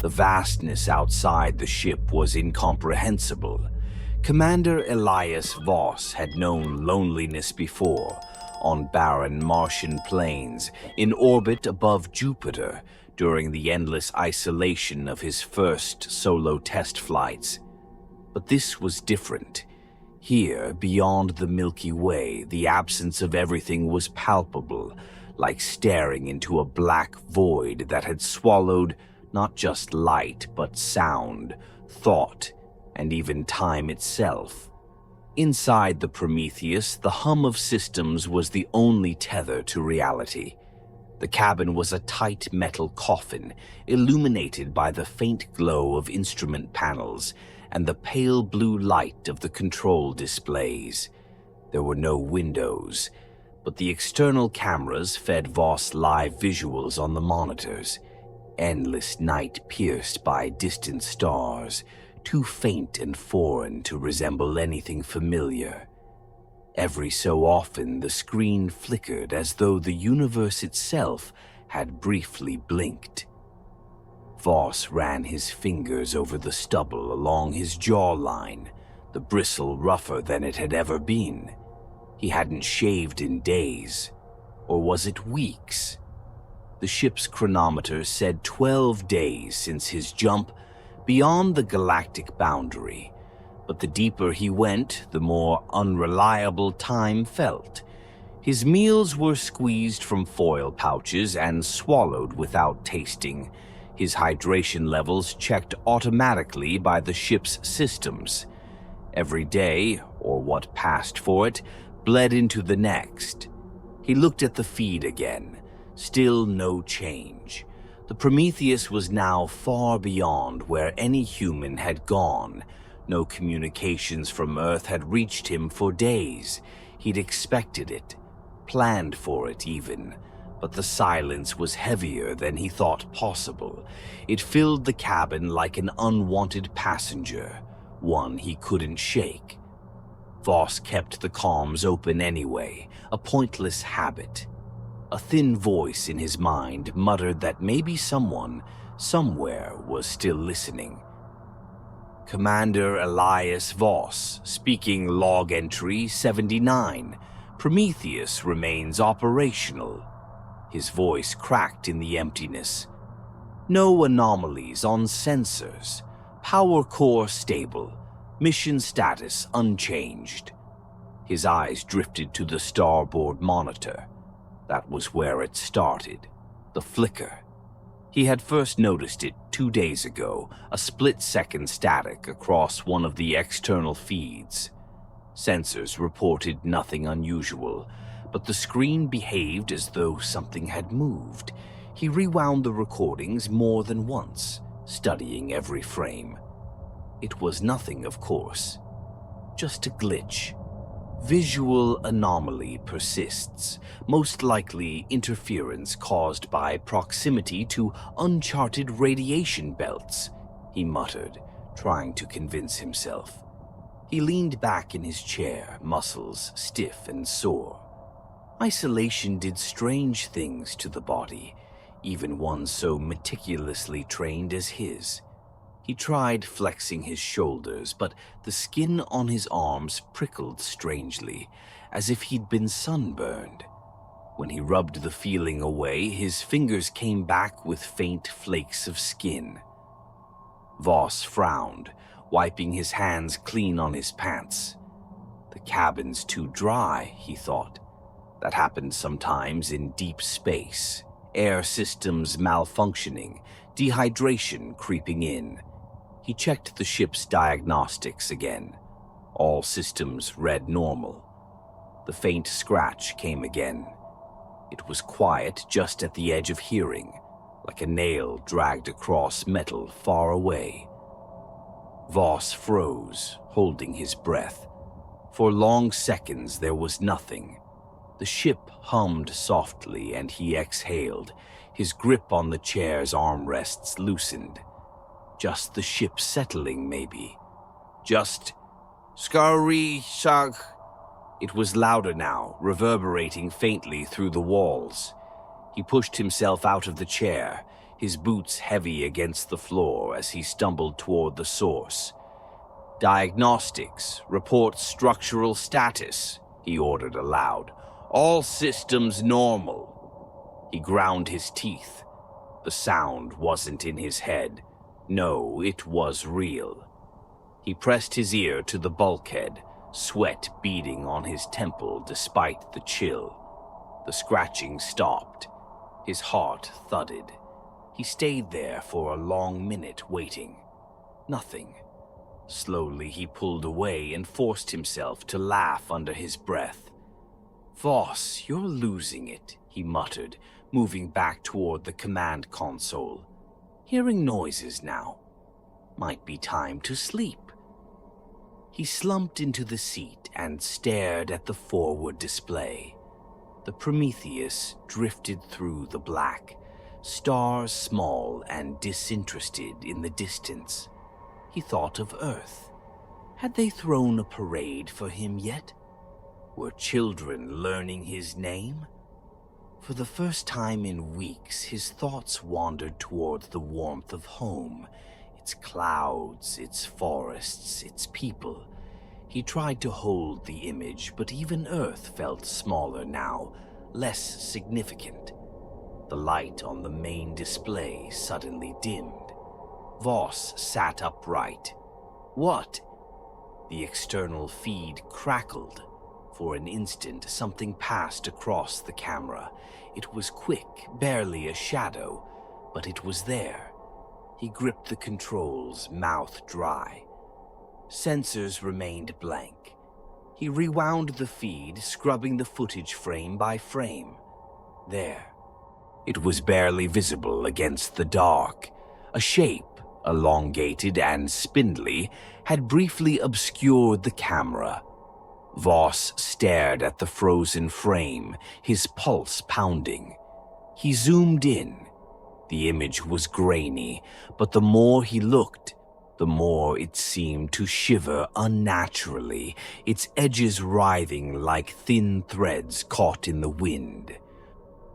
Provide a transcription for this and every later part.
The vastness outside the ship was incomprehensible. Commander Elias Voss had known loneliness before, on barren Martian plains, in orbit above Jupiter, during the endless isolation of his first solo test flights. But this was different. Here, beyond the Milky Way, the absence of everything was palpable, like staring into a black void that had swallowed not just light, but sound, thought, and even time itself. Inside the Prometheus, the hum of systems was the only tether to reality. The cabin was a tight metal coffin, illuminated by the faint glow of instrument panels and the pale blue light of the control displays. There were no windows, but the external cameras fed Voss live visuals on the monitors. Endless night pierced by distant stars, too faint and foreign to resemble anything familiar. Every so often, the screen flickered as though the universe itself had briefly blinked. Voss ran his fingers over the stubble along his jawline, the bristle rougher than it had ever been. He hadn't shaved in days. Or was it weeks? The ship's chronometer said 12 days since his jump beyond the galactic boundary, but the deeper he went, the more unreliable time felt. His meals were squeezed from foil pouches and swallowed without tasting, his hydration levels checked automatically by the ship's systems. Every day, or what passed for it, bled into the next. He looked at the feed again. Still no change. The Prometheus was now far beyond where any human had gone. No communications from Earth had reached him for days. He'd expected it, planned for it even. But the silence was heavier than he thought possible. It filled the cabin like an unwanted passenger, one he couldn't shake. Voss kept the comms open anyway, a pointless habit. A thin voice in his mind muttered that maybe someone, somewhere, was still listening. Commander Elias Voss, speaking log entry 79. Prometheus remains operational. His voice cracked in the emptiness. No anomalies on sensors. Power core stable. Mission status unchanged. His eyes drifted to the starboard monitor. That was where it started. The flicker. He had first noticed it 2 days ago, a split-second static across one of the external feeds. Sensors reported nothing unusual, but the screen behaved as though something had moved. He rewound the recordings more than once, studying every frame. It was nothing, of course. Just a glitch. Visual anomaly persists, most likely interference caused by proximity to uncharted radiation belts, he muttered, trying to convince himself. He leaned back in his chair, muscles stiff and sore. Isolation did strange things to the body, even one so meticulously trained as his. He tried flexing his shoulders, but the skin on his arms prickled strangely, as if he'd been sunburned. When he rubbed the feeling away, his fingers came back with faint flakes of skin. Voss frowned, wiping his hands clean on his pants. The cabin's too dry, he thought. That happened sometimes in deep space. Air systems malfunctioning, dehydration creeping in. He checked the ship's diagnostics again. All systems read normal. The faint scratch came again. It was quiet just at the edge of hearing, like a nail dragged across metal far away. Voss froze, holding his breath. For long seconds there was nothing. The ship hummed softly and he exhaled, his grip on the chair's armrests loosened. Just the ship settling, maybe. Just scurry shug. It was louder now, reverberating faintly through the walls. He pushed himself out of the chair, his boots heavy against the floor as he stumbled toward the source. "Diagnostics, report structural status," he ordered aloud. "All systems normal." He ground his teeth. The sound wasn't in his head. No, it was real. He pressed his ear to the bulkhead, sweat beading on his temple despite the chill. The scratching stopped. His heart thudded. He stayed there for a long minute, waiting. Nothing. Slowly he pulled away and forced himself to laugh under his breath. "Voss, you're losing it," he muttered, moving back toward the command console. "Hearing noises now. Might be time to sleep." He slumped into the seat and stared at the forward display. The Prometheus drifted through the black, stars small and disinterested in the distance. He thought of Earth. Had they thrown a parade for him yet? Were children learning his name? For the first time in weeks, his thoughts wandered toward the warmth of home, its clouds, its forests, its people. He tried to hold the image, but even Earth felt smaller now, less significant. The light on the main display suddenly dimmed. Voss sat upright. "What?" The external feed crackled. For an instant, something passed across the camera. It was quick, barely a shadow, but it was there. He gripped the controls, mouth dry. Sensors remained blank. He rewound the feed, scrubbing the footage frame by frame. There. It was barely visible against the dark. A shape, elongated and spindly, had briefly obscured the camera. Voss stared at the frozen frame, his pulse pounding. He zoomed in. The image was grainy, but the more he looked, the more it seemed to shiver unnaturally, its edges writhing like thin threads caught in the wind.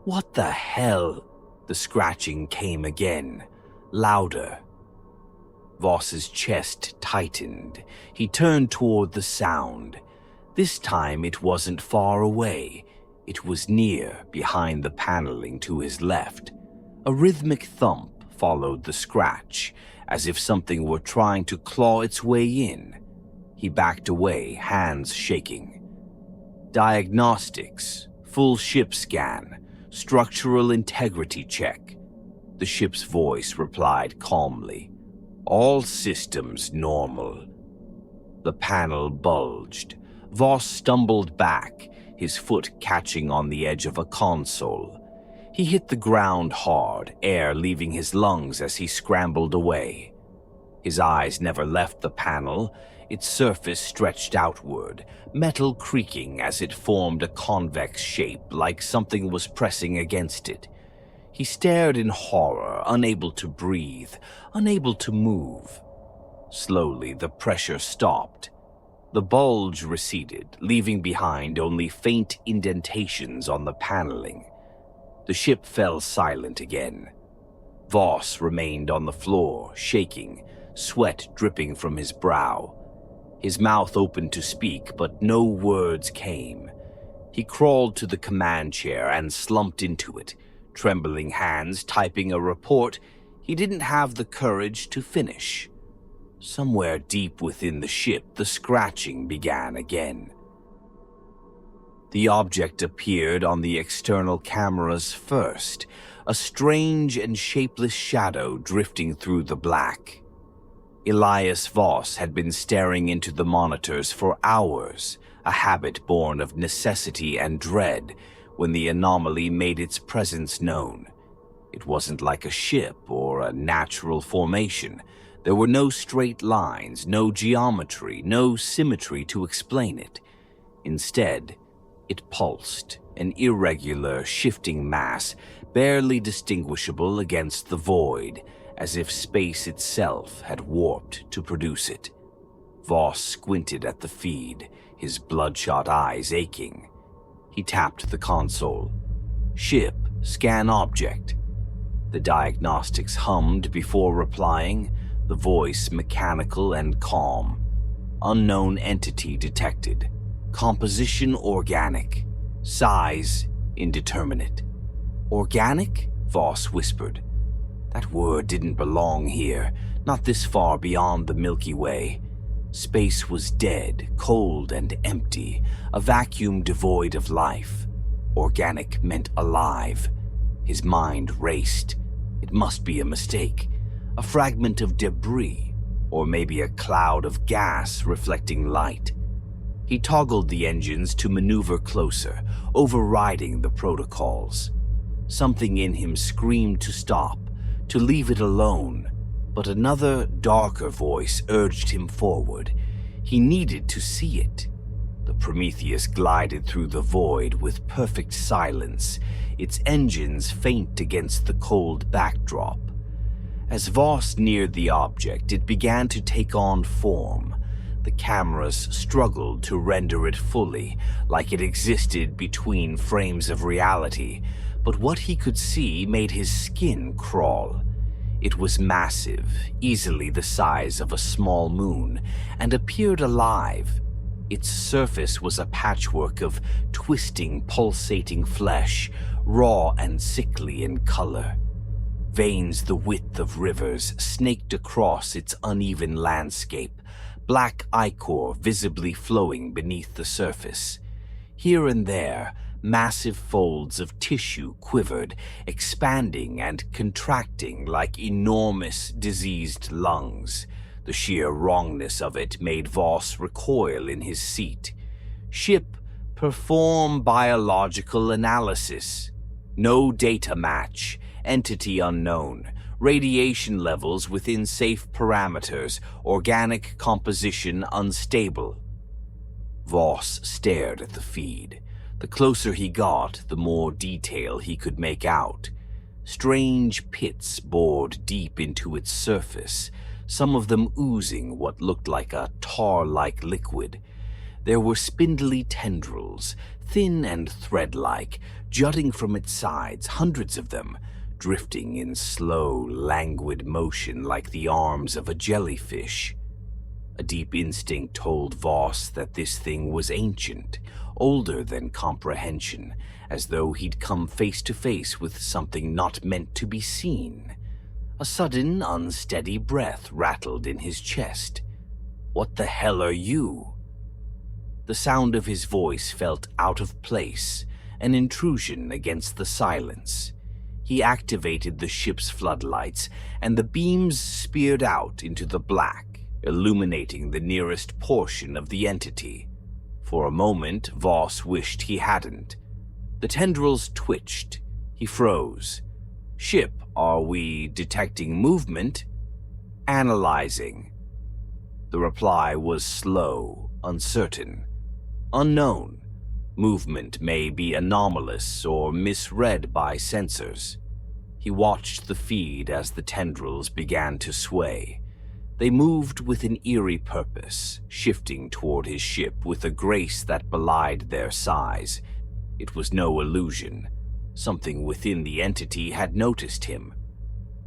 "What the hell?" The scratching came again, louder. Voss's chest tightened. He turned toward the sound. This time it wasn't far away. It was near, behind the paneling to his left. A rhythmic thump followed the scratch, as if something were trying to claw its way in. He backed away, hands shaking. "Diagnostics, full ship scan, structural integrity check." The ship's voice replied calmly. "All systems normal." The panel bulged. Voss stumbled back, his foot catching on the edge of a console. He hit the ground hard, air leaving his lungs as he scrambled away. His eyes never left the panel. Its surface stretched outward, metal creaking as it formed a convex shape like something was pressing against it. He stared in horror, unable to breathe, unable to move. Slowly, the pressure stopped. The bulge receded, leaving behind only faint indentations on the paneling. The ship fell silent again. Voss remained on the floor, shaking, sweat dripping from his brow. His mouth opened to speak, but no words came. He crawled to the command chair and slumped into it, trembling hands typing a report he didn't have the courage to finish. Somewhere deep within the ship, the scratching began again. The object appeared on the external cameras first, a strange and shapeless shadow drifting through the black. Elias Voss had been staring into the monitors for hours, a habit born of necessity and dread, when the anomaly made its presence known. It wasn't like a ship or a natural formation. There were no straight lines, no geometry, no symmetry to explain it. Instead, it pulsed, an irregular, shifting mass, barely distinguishable against the void, as if space itself had warped to produce it. Voss squinted at the feed, his bloodshot eyes aching. He tapped the console. "Ship, scan object." The diagnostics hummed before replying, the voice mechanical and calm. Unknown entity detected. Composition organic. Size indeterminate. Organic? Voss whispered. That word didn't belong here, not this far beyond the Milky Way. Space was dead, cold and empty, a vacuum devoid of life. Organic meant alive. His mind raced. It must be a mistake, a fragment of debris, or maybe a cloud of gas reflecting light. He toggled the engines to maneuver closer, overriding the protocols. Something in him screamed to stop, to leave it alone, but another, darker voice urged him forward. He needed to see it. The Prometheus glided through the void with perfect silence, its engines faint against the cold backdrop. As Voss neared the object, it began to take on form. The cameras struggled to render it fully, like it existed between frames of reality, but what he could see made his skin crawl. It was massive, easily the size of a small moon, and appeared alive. Its surface was a patchwork of twisting, pulsating flesh, raw and sickly in color. Veins the width of rivers snaked across its uneven landscape, black ichor visibly flowing beneath the surface. Here and there, massive folds of tissue quivered, expanding and contracting like enormous, diseased lungs. The sheer wrongness of it made Voss recoil in his seat. Ship, perform biological analysis. No data match. Entity unknown. Radiation levels within safe parameters. Organic composition unstable. Voss stared at the feed. The closer he got, the more detail he could make out. Strange pits bored deep into its surface, some of them oozing what looked like a tar-like liquid. There were spindly tendrils, thin and thread-like, jutting from its sides, hundreds of them, drifting in slow, languid motion like the arms of a jellyfish. A deep instinct told Voss that this thing was ancient, older than comprehension, as though he'd come face to face with something not meant to be seen. A sudden, unsteady breath rattled in his chest. "What the hell are you?" The sound of his voice felt out of place, an intrusion against the silence. He activated the ship's floodlights, and the beams speared out into the black, illuminating the nearest portion of the entity. For a moment, Voss wished he hadn't. The tendrils twitched. He froze. "Ship, are we detecting movement?" "Analyzing." The reply was slow, uncertain. "Unknown. Movement may be anomalous or misread by sensors." He watched the feed as the tendrils began to sway. They moved with an eerie purpose, shifting toward his ship with a grace that belied their size. It was no illusion. Something within the entity had noticed him.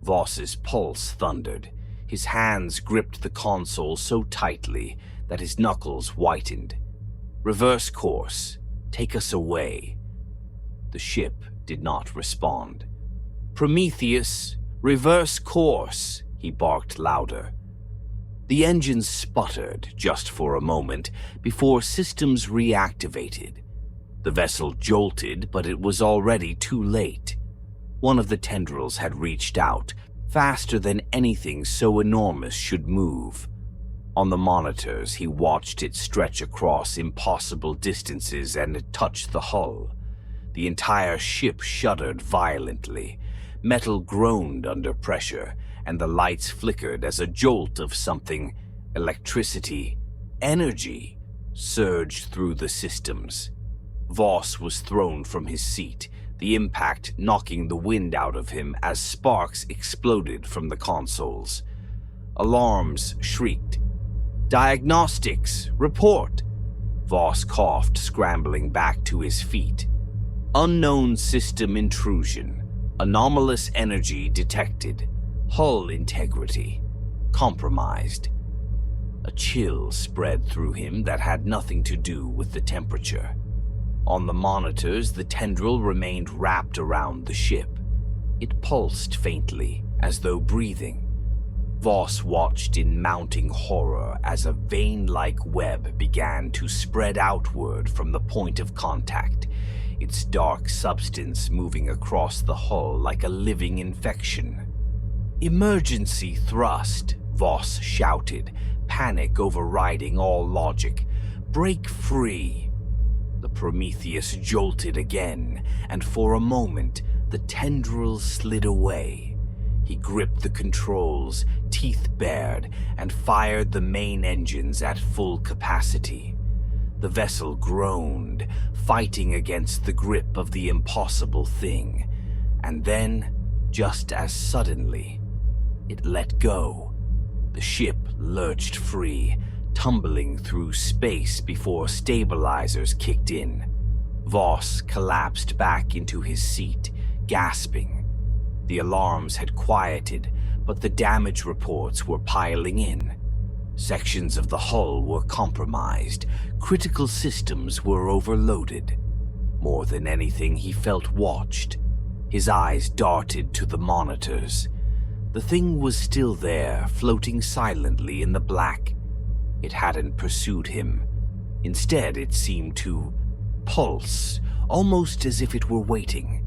Voss's pulse thundered. His hands gripped the console so tightly that his knuckles whitened. "Reverse course. Take us away." The ship did not respond. "Prometheus, reverse course," he barked louder. The engines sputtered just for a moment before systems reactivated. The vessel jolted, but it was already too late. One of the tendrils had reached out, faster than anything so enormous should move. On the monitors, he watched it stretch across impossible distances and touch the hull. The entire ship shuddered violently. Metal groaned under pressure, and the lights flickered as a jolt of something, electricity, energy, surged through the systems. Voss was thrown from his seat, the impact knocking the wind out of him as sparks exploded from the consoles. Alarms shrieked. "Diagnostics, report!" Voss coughed, scrambling back to his feet. "Unknown system intrusion. Anomalous energy detected. Hull integrity compromised. A chill spread through him that had nothing to do with the temperature. On the monitors, the tendril remained wrapped around the ship. It pulsed faintly, as though breathing. Voss watched in mounting horror as a vein-like web began to spread outward from the point of contact, its dark substance moving across the hull like a living infection. "Emergency thrust," Voss shouted, panic overriding all logic. "Break free." The Prometheus jolted again, and for a moment, the tendril slid away. He gripped the controls, teeth bared, and fired the main engines at full capacity. The vessel groaned, fighting against the grip of the impossible thing. And then, just as suddenly, it let go. The ship lurched free, tumbling through space before stabilizers kicked in. Voss collapsed back into his seat, gasping. The alarms had quieted, but the damage reports were piling in. Sections of the hull were compromised. Critical systems were overloaded. More than anything, he felt watched. His eyes darted to the monitors. The thing was still there, floating silently in the black. It hadn't pursued him. Instead, it seemed to pulse, almost as if it were waiting.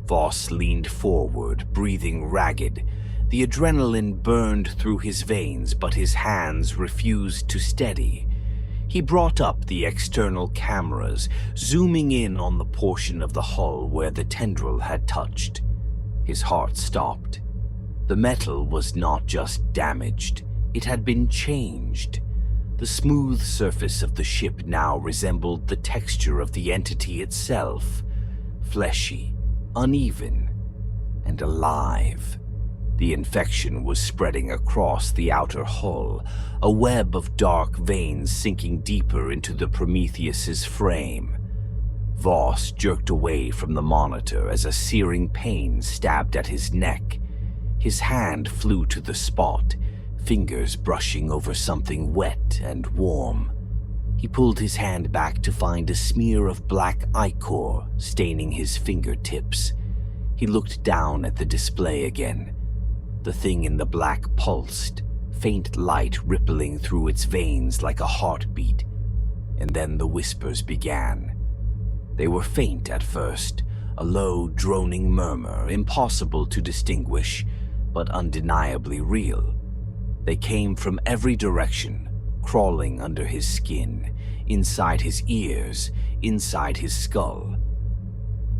Voss leaned forward, breathing ragged. The adrenaline burned through his veins, but his hands refused to steady. He brought up the external cameras, zooming in on the portion of the hull where the tendril had touched. His heart stopped. The metal was not just damaged, it had been changed. The smooth surface of the ship now resembled the texture of the entity itself, fleshy, uneven, and alive. The infection was spreading across the outer hull, a web of dark veins sinking deeper into the Prometheus's frame. Voss jerked away from the monitor as a searing pain stabbed at his neck. His hand flew to the spot, fingers brushing over something wet and warm. He pulled his hand back to find a smear of black ichor staining his fingertips. He looked down at the display again. The thing in the black pulsed, faint light rippling through its veins like a heartbeat. And then the whispers began. They were faint at first, a low, droning murmur, impossible to distinguish, but undeniably real. They came from every direction, crawling under his skin, inside his ears, inside his skull.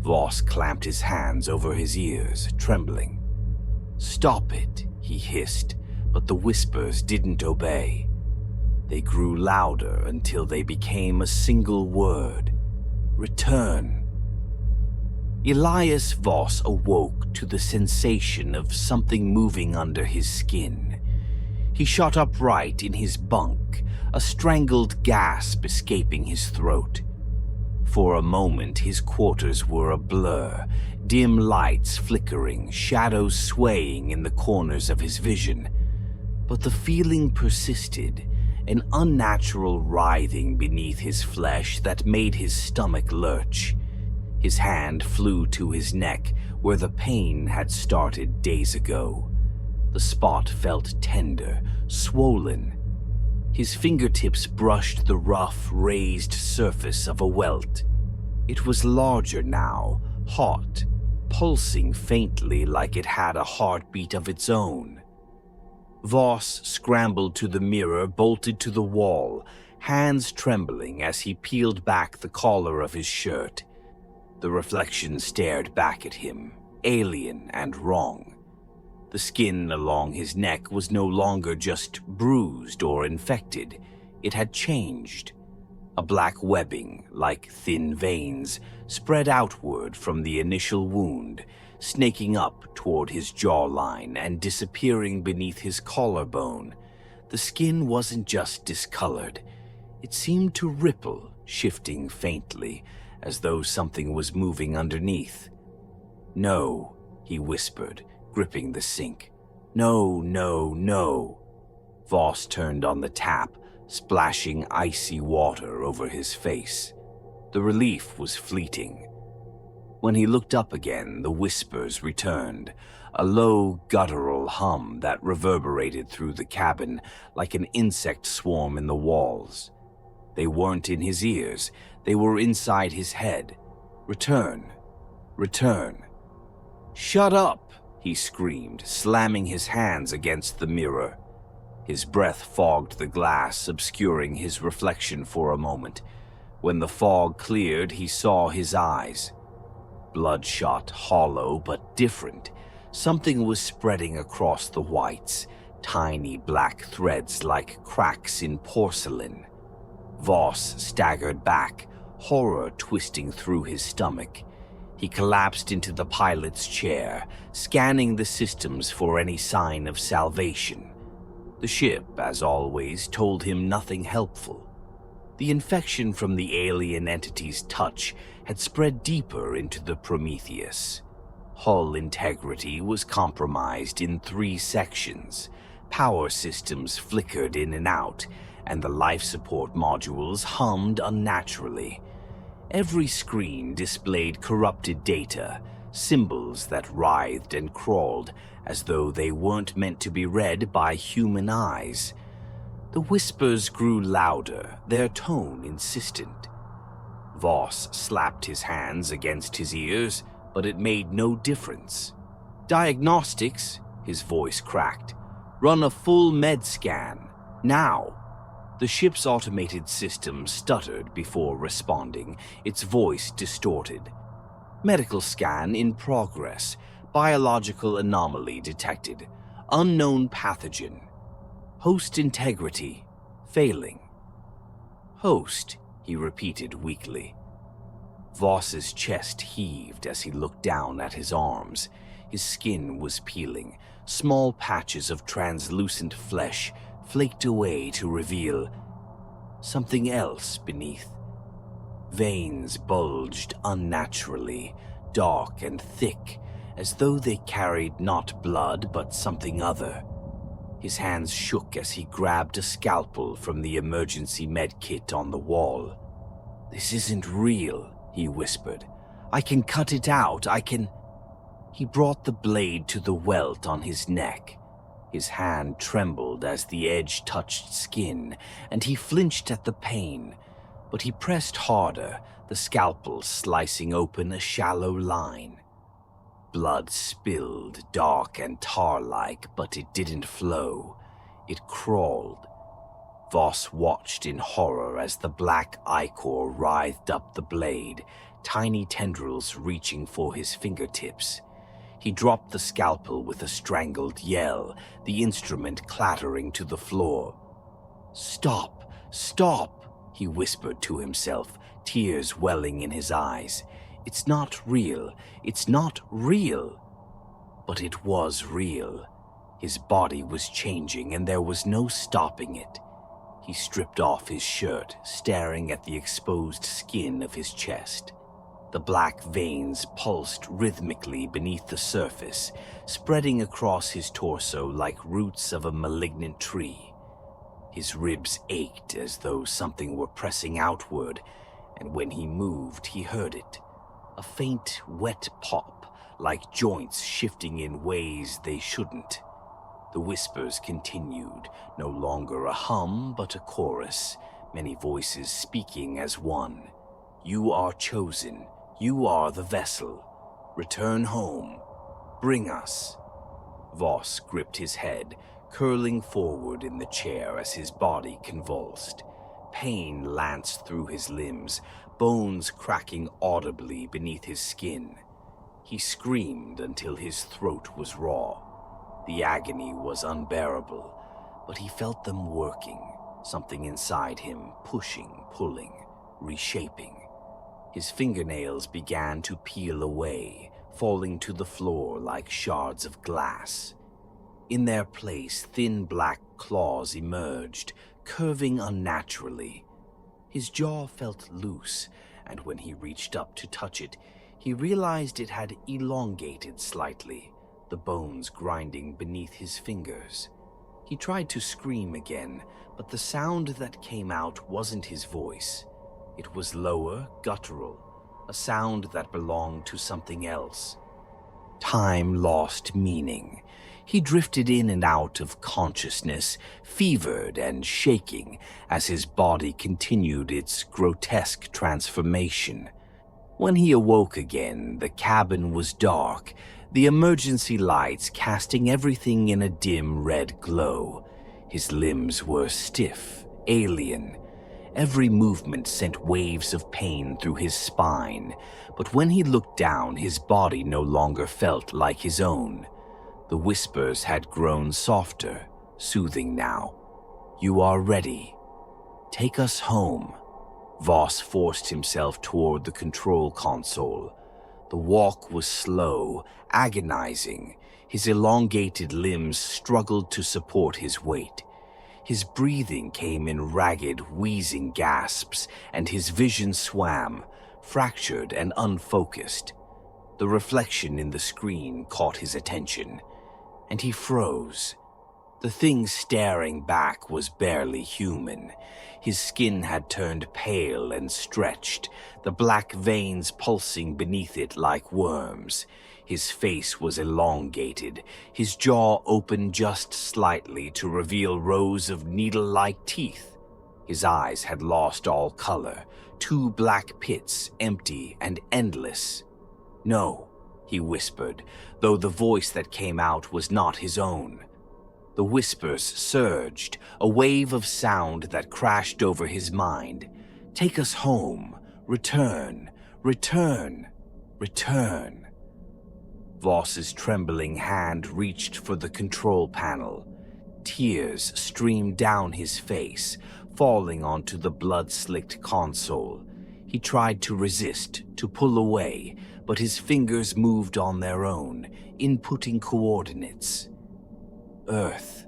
Voss clamped his hands over his ears, trembling. "Stop it," he hissed, but the whispers didn't obey. They grew louder until they became a single word. "Return." Elias Voss awoke to the sensation of something moving under his skin. He shot upright in his bunk, a strangled gasp escaping his throat. For a moment, his quarters were a blur, dim lights flickering, shadows swaying in the corners of his vision. But the feeling persisted, an unnatural writhing beneath his flesh that made his stomach lurch. His hand flew to his neck, where the pain had started days ago. The spot felt tender, swollen. His fingertips brushed the rough, raised surface of a welt. It was larger now, hot, pulsing faintly like it had a heartbeat of its own. Voss scrambled to the mirror bolted to the wall, hands trembling as he peeled back the collar of his shirt. The reflection stared back at him, alien and wrong. The skin along his neck was no longer just bruised or infected. It had changed. A black webbing, like thin veins, spread outward from the initial wound, snaking up toward his jawline and disappearing beneath his collarbone. The skin wasn't just discolored. It seemed to ripple, shifting faintly, as though something was moving underneath. "No," he whispered, gripping the sink. "No, no, no." Voss turned on the tap, splashing icy water over his face. The relief was fleeting. When he looked up again, the whispers returned, a low, guttural hum that reverberated through the cabin like an insect swarm in the walls. They weren't in his ears, they were inside his head. Return. Return. "Shut up!" he screamed, slamming his hands against the mirror. His breath fogged the glass, obscuring his reflection for a moment. When the fog cleared, he saw his eyes. Bloodshot, hollow, but different. Something was spreading across the whites, tiny black threads like cracks in porcelain. Voss staggered back, horror twisting through his stomach. He collapsed into the pilot's chair, scanning the systems for any sign of salvation. The ship, as always, told him nothing helpful. The infection from the alien entity's touch had spread deeper into the Prometheus. Hull integrity was compromised in 3 sections. Power systems flickered in and out, and the life support modules hummed unnaturally. Every screen displayed corrupted data, symbols that writhed and crawled as though they weren't meant to be read by human eyes. The whispers grew louder, their tone insistent. Voss slapped his hands against his ears, but it made no difference. "Diagnostics," his voice cracked. "Run a full med scan. Now." The ship's automated system stuttered before responding, its voice distorted. "Medical scan in progress. Biological anomaly detected. Unknown pathogen. Host integrity failing." "Host," he repeated weakly. Voss's chest heaved as he looked down at his arms. His skin was peeling. Small patches of translucent flesh flaked away to reveal something else beneath. Veins bulged unnaturally, dark and thick, as though they carried not blood but something other. His hands shook as he grabbed a scalpel from the emergency med kit on the wall. "This isn't real," he whispered. "I can cut it out, I can—" He brought the blade to the welt on his neck. His hand trembled as the edge touched skin, and he flinched at the pain. But he pressed harder, the scalpel slicing open a shallow line. Blood spilled, dark and tar-like, but it didn't flow. It crawled. Voss watched in horror as the black ichor writhed up the blade, tiny tendrils reaching for his fingertips. He dropped the scalpel with a strangled yell, the instrument clattering to the floor. "Stop! Stop!" he whispered to himself, tears welling in his eyes. "It's not real. It's not real." But it was real. His body was changing, and there was no stopping it. He stripped off his shirt, staring at the exposed skin of his chest. The black veins pulsed rhythmically beneath the surface, spreading across his torso like roots of a malignant tree. His ribs ached as though something were pressing outward, and when he moved, he heard it. A faint, wet pop, like joints shifting in ways they shouldn't. The whispers continued, no longer a hum but a chorus, many voices speaking as one. "You are chosen. You are the vessel. Return home. Bring us." Voss gripped his head, curling forward in the chair as his body convulsed. Pain lanced through his limbs, bones cracking audibly beneath his skin. He screamed until his throat was raw. The agony was unbearable, but he felt them working, something inside him pushing, pulling, reshaping. His fingernails began to peel away, falling to the floor like shards of glass. In their place, thin black claws emerged, curving unnaturally. His jaw felt loose, and when he reached up to touch it, He realized it had elongated slightly, the bones grinding beneath his fingers. He tried to scream again, but the sound that came out wasn't his voice. It was lower, guttural, a sound that belonged to something else. Time lost meaning. He drifted in and out of consciousness, fevered and shaking as his body continued its grotesque transformation. When he awoke again, the cabin was dark, the emergency lights casting everything in a dim red glow. His limbs were stiff, alien. Every movement sent waves of pain through his spine, but when he looked down, his body no longer felt like his own. The whispers had grown softer, soothing now. "You are ready. Take us home." Voss forced himself toward the control console. The walk was slow, agonizing. His elongated limbs struggled to support his weight. His breathing came in ragged, wheezing gasps, and his vision swam, fractured and unfocused. The reflection in the screen caught his attention, and he froze. The thing staring back was barely human. His skin had turned pale and stretched, the black veins pulsing beneath it like worms. His face was elongated, his jaw opened just slightly to reveal rows of needle-like teeth. His eyes had lost all color, two black pits, empty and endless. "No," he whispered, though the voice that came out was not his own. The whispers surged, a wave of sound that crashed over his mind. "Take us home. Return. Return. Return." Voss's trembling hand reached for the control panel. Tears streamed down his face, falling onto the blood-slicked console. He tried to resist, to pull away, but his fingers moved on their own, inputting coordinates. Earth.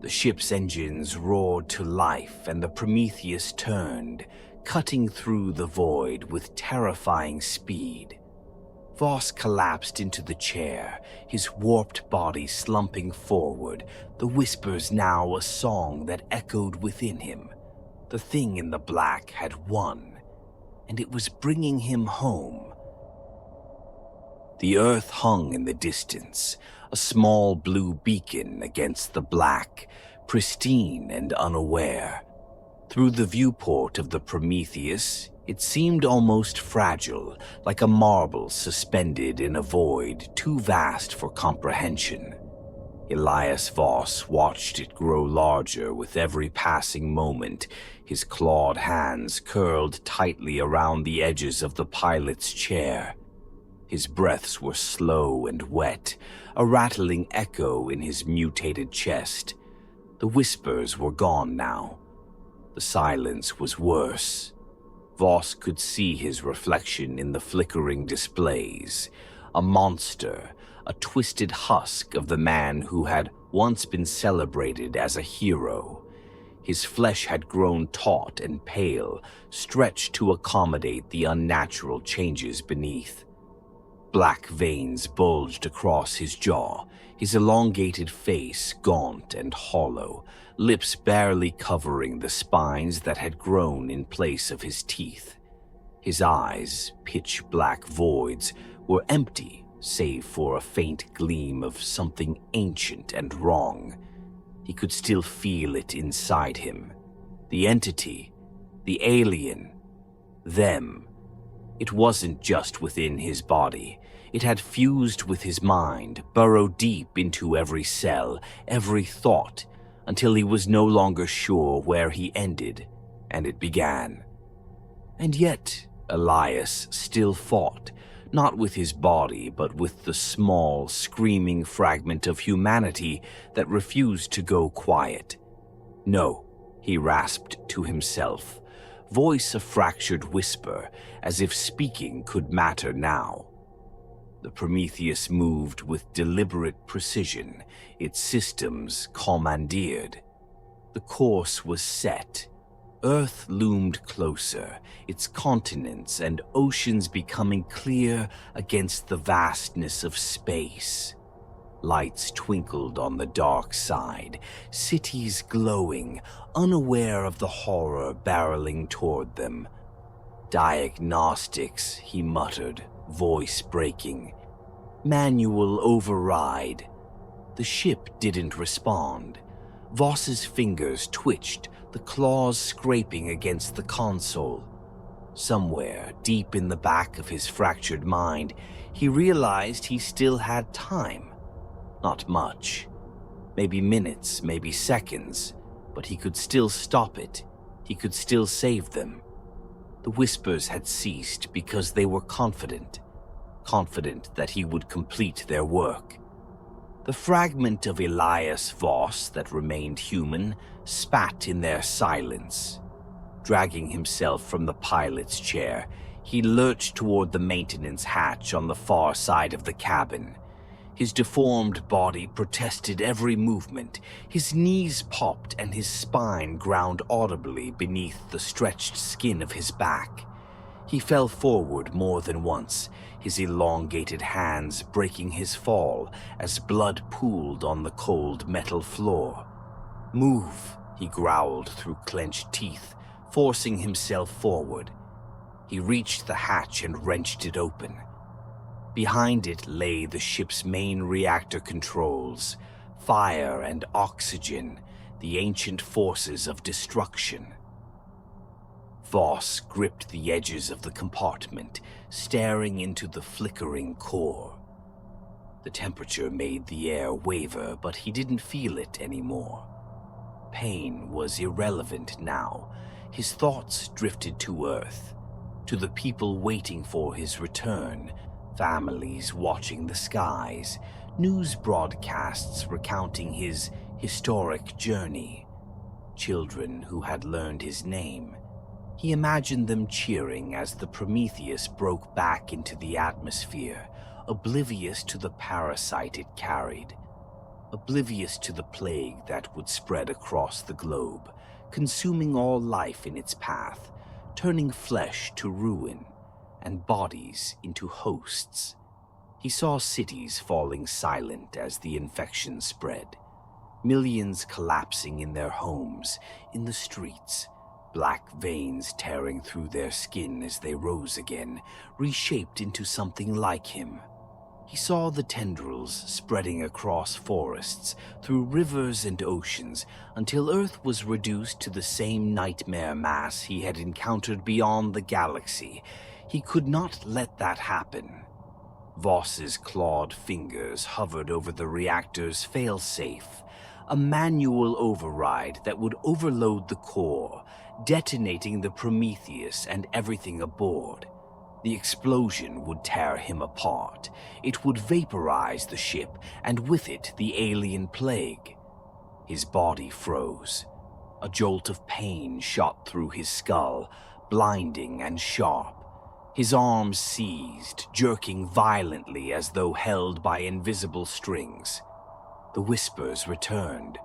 The ship's engines roared to life, and the Prometheus turned, cutting through the void with terrifying speed. Voss collapsed into the chair, his warped body slumping forward, the whispers now a song that echoed within him. The thing in the black had won, and it was bringing him home. The Earth hung in the distance, a small blue beacon against the black, pristine and unaware. Through the viewport of the Prometheus, it seemed almost fragile, like a marble suspended in a void too vast for comprehension. Elias Voss watched it grow larger with every passing moment, his clawed hands curled tightly around the edges of the pilot's chair. His breaths were slow and wet, a rattling echo in his mutated chest. The whispers were gone now. The silence was worse. Voss could see his reflection in the flickering displays. A monster, a twisted husk of the man who had once been celebrated as a hero. His flesh had grown taut and pale, stretched to accommodate the unnatural changes beneath. Black veins bulged across his jaw, his elongated face gaunt and hollow, lips barely covering the spines that had grown in place of his teeth. His eyes, pitch-black voids, were empty, save for a faint gleam of something ancient and wrong. He could still feel it inside him. The entity, the alien, them. It wasn't just within his body. It had fused with his mind, burrowed deep into every cell, every thought, until he was no longer sure where he ended and it began. And yet, Elias still fought, not with his body, but with the small, screaming fragment of humanity that refused to go quiet. "No," he rasped to himself, voice a fractured whisper, as if speaking could matter now. The Prometheus moved with deliberate precision, its systems commandeered. The course was set. Earth loomed closer, its continents and oceans becoming clear against the vastness of space. Lights twinkled on the dark side, cities glowing, unaware of the horror barreling toward them. "Diagnostics," he muttered, voice breaking. "Manual override." The ship didn't respond. Voss's fingers twitched, the claws scraping against the console. Somewhere, deep in the back of his fractured mind, he realized he still had time. Not much. Maybe minutes, maybe seconds, but he could still stop it. He could still save them. The whispers had ceased because they were confident that he would complete their work. The fragment of Elias Voss that remained human spat in their silence. Dragging himself from the pilot's chair, he lurched toward the maintenance hatch on the far side of the cabin. His deformed body protested every movement. His knees popped and his spine ground audibly beneath the stretched skin of his back. He fell forward more than once, his elongated hands breaking his fall as blood pooled on the cold metal floor. "Move," he growled through clenched teeth, forcing himself forward. He reached the hatch and wrenched it open. Behind it lay the ship's main reactor controls, fire and oxygen, the ancient forces of destruction. Voss gripped the edges of the compartment, staring into the flickering core. The temperature made the air waver, but he didn't feel it anymore. Pain was irrelevant now. His thoughts drifted to Earth, to the people waiting for his return, families watching the skies, news broadcasts recounting his historic journey, children who had learned his name. He imagined them cheering as the Prometheus broke back into the atmosphere, oblivious to the parasite it carried, oblivious to the plague that would spread across the globe, consuming all life in its path, turning flesh to ruin and bodies into hosts. He saw cities falling silent as the infection spread, millions collapsing in their homes, in the streets, black veins tearing through their skin as they rose again, reshaped into something like him. He saw the tendrils spreading across forests, through rivers and oceans, until Earth was reduced to the same nightmare mass he had encountered beyond the galaxy. He could not let that happen. Voss's clawed fingers hovered over the reactor's failsafe, a manual override that would overload the core, detonating the Prometheus and everything aboard. The explosion would tear him apart. It would vaporize the ship, and with it the alien plague. His body froze. A jolt of pain shot through his skull, blinding and sharp. His arms seized, jerking violently as though held by invisible strings. The whispers returned,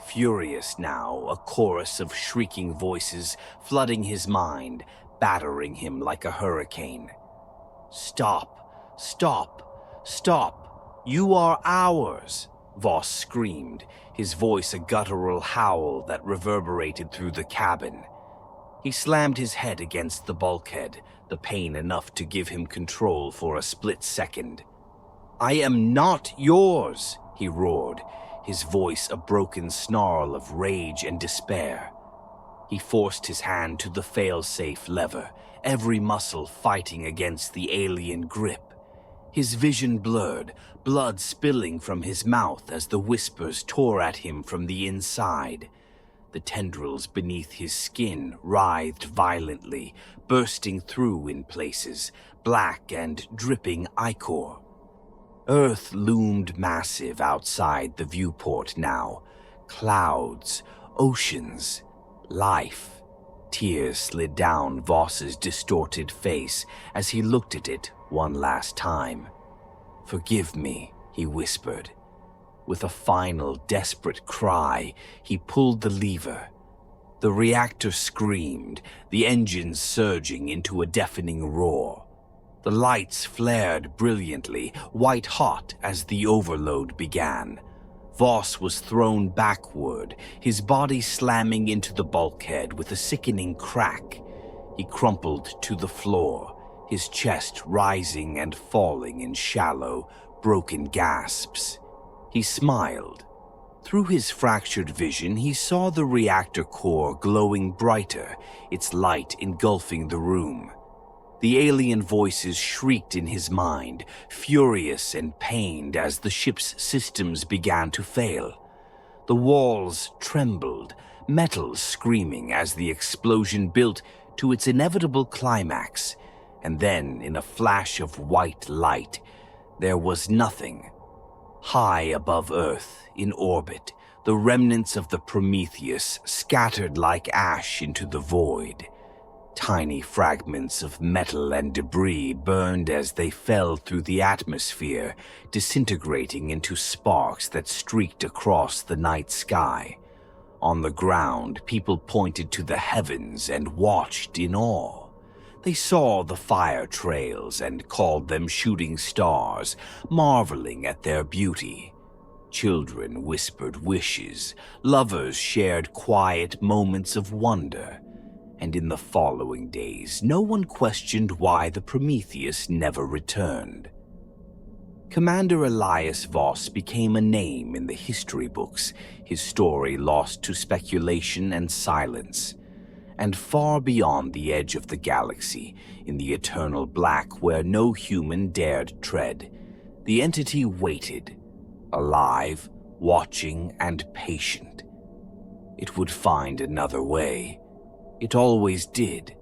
furious now, a chorus of shrieking voices flooding his mind, battering him like a hurricane. "Stop! Stop! Stop! You are ours!" Voss screamed, his voice a guttural howl that reverberated through the cabin. He slammed his head against the bulkhead, the pain enough to give him control for a split second. "I am not yours!" he roared, his voice a broken snarl of rage and despair. He forced his hand to the fail-safe lever, every muscle fighting against the alien grip. His vision blurred, blood spilling from his mouth as the whispers tore at him from the inside. The tendrils beneath his skin writhed violently, bursting through in places, black and dripping ichor. Earth loomed massive outside the viewport now. Clouds, oceans, life. Tears slid down Voss's distorted face as he looked at it one last time. "Forgive me," he whispered. With a final desperate cry, he pulled the lever. The reactor screamed, the engines surging into a deafening roar. The lights flared brilliantly, white-hot as the overload began. Voss was thrown backward, his body slamming into the bulkhead with a sickening crack. He crumpled to the floor, his chest rising and falling in shallow, broken gasps. He smiled. Through his fractured vision, he saw the reactor core glowing brighter, its light engulfing the room. The alien voices shrieked in his mind, furious and pained as the ship's systems began to fail. The walls trembled, metal screaming as the explosion built to its inevitable climax, and then, in a flash of white light, there was nothing. High above Earth, in orbit, the remnants of the Prometheus scattered like ash into the void. Tiny fragments of metal and debris burned as they fell through the atmosphere, disintegrating into sparks that streaked across the night sky. On the ground, people pointed to the heavens and watched in awe. They saw the fire trails and called them shooting stars, marveling at their beauty. Children whispered wishes, lovers shared quiet moments of wonder. And in the following days, no one questioned why the Prometheus never returned. Commander Elias Voss became a name in the history books, his story lost to speculation and silence. And far beyond the edge of the galaxy, in the eternal black where no human dared tread, the entity waited, alive, watching, and patient. It would find another way. It always did.